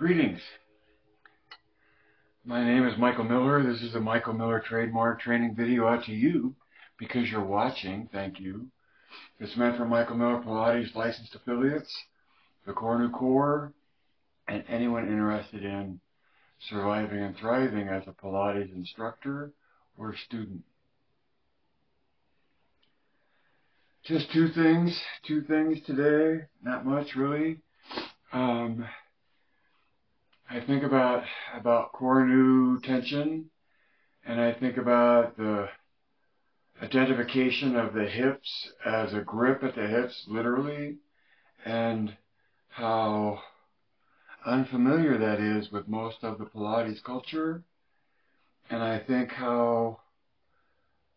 Greetings. My name is Michael Miller. This is a Michael Miller trademark training video out to you because you're watching. Thank you. It's meant for Michael Miller Pilates licensed affiliates, the Core New Core, and anyone interested in surviving and thriving as a Pilates instructor or student. Just two things today, not much really. I think about core new tension, and I think about the identification of the hips as a grip at the hips, literally, and how unfamiliar that is with most of the Pilates culture. And I think how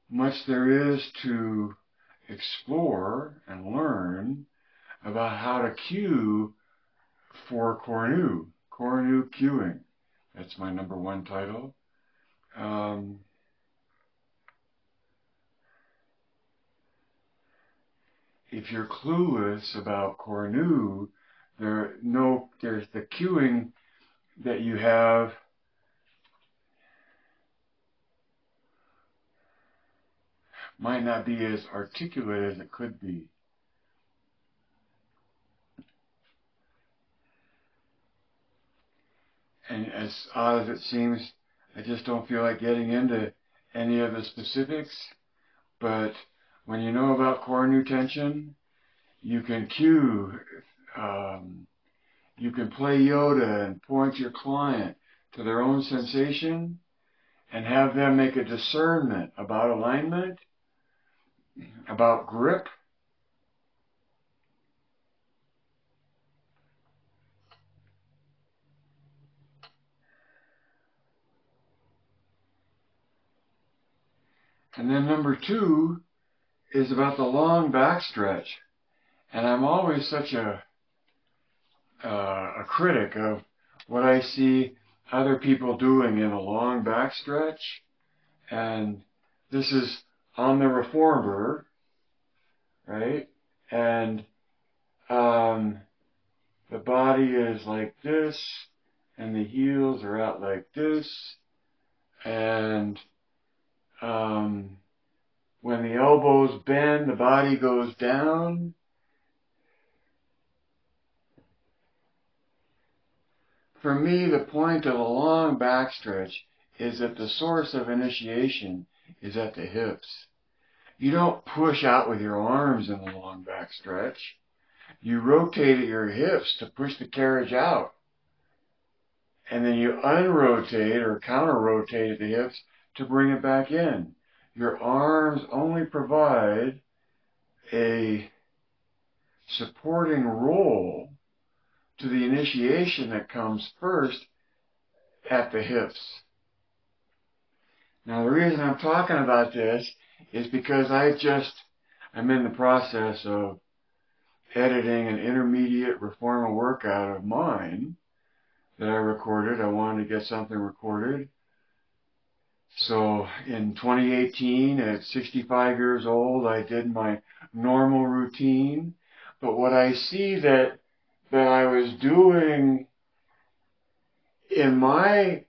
much there is to explore and learn about how to cue for core new cueing. That's my #1 title. If you're clueless about core new, there's the cueing that you have might not be as articulate as it could be. And as odd as it seems, I just don't feel like getting into any of the specifics. But when you know about core new tension, you can cue, you can play Yoda and point your client to their own sensation and have them make a discernment about alignment, about grip, and then #2 is about the long back stretch. And I'm always such a critic of what I see other people doing in a long back stretch. And this is on the reformer, right? And the body is like this, and the heels are out like this, and when the elbows bend, the body goes down. For me, the point of a long backstretch is that the source of initiation is at the hips. You don't push out with your arms in the long backstretch. You rotate at your hips to push the carriage out. And then you unrotate or counter-rotate at the hips to bring it back in. Your arms only provide a supporting role to the initiation that comes first at the hips. Now, the reason I'm talking about this is because I'm in the process of editing an intermediate reformer workout of mine that I recorded. I wanted to get something recorded. So in 2018, at 65 years old, I did my normal routine. But what I see that I was doing in my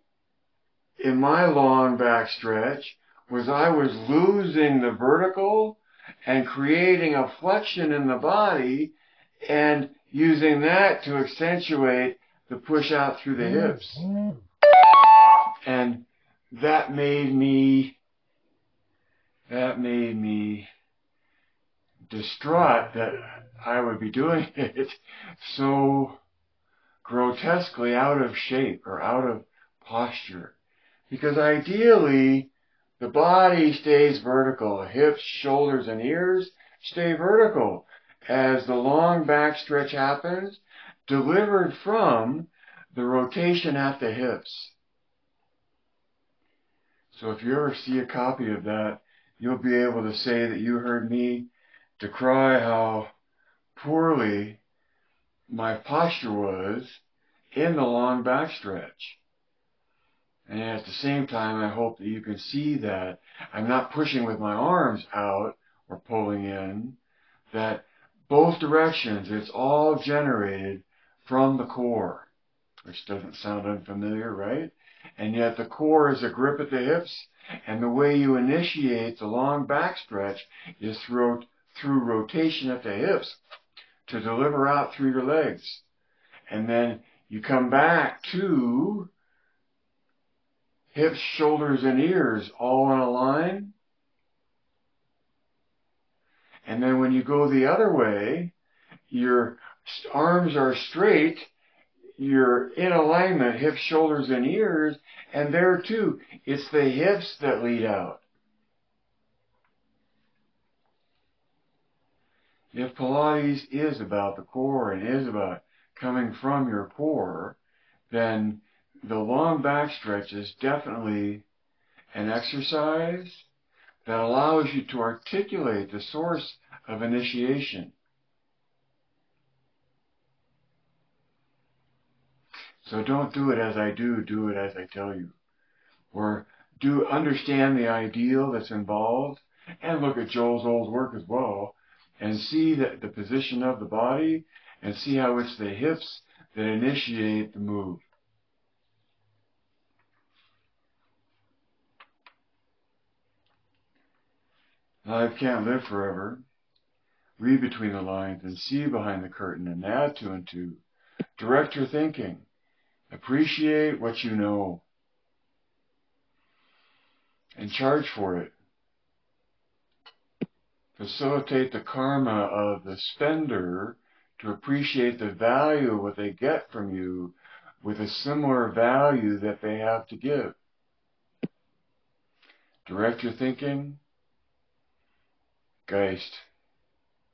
long back stretch was I was losing the vertical and creating a flexion in the body and using that to accentuate the push out through the hips. And that made me distraught that I would be doing it so grotesquely out of shape or out of posture. Because ideally, the body stays vertical. Hips, shoulders, and ears stay vertical as the long back stretch happens, delivered from the rotation at the hips. So if you ever see a copy of that, you'll be able to say that you heard me decry how poorly my posture was in the long back stretch. And at the same time, I hope that you can see that I'm not pushing with my arms out or pulling in, that both directions, it's all generated from the core. which doesn't sound unfamiliar, right? And yet the core is a grip at the hips, and the way you initiate the long back stretch is through rotation at the hips to deliver out through your legs. And then you come back to hips, shoulders, and ears all in a line. And then when you go the other way, your arms are straight, you're in alignment, hips, shoulders, and ears, and there too, it's the hips that lead out. If Pilates is about the core and is about coming from your core, then the long back stretch is definitely an exercise that allows you to articulate the source of initiation. So don't do it as I do it as I tell you. Or do understand the ideal that's involved, and look at Joel's old work as well, and see that the position of the body, and see how it's the hips that initiate the move. Life can't live forever. Read between the lines and see behind the curtain and add two and two. Direct your thinking. Appreciate what you know. And charge for it. Facilitate the karma of the spender to appreciate the value of what they get from you with a similar value that they have to give. Direct your thinking. Geist.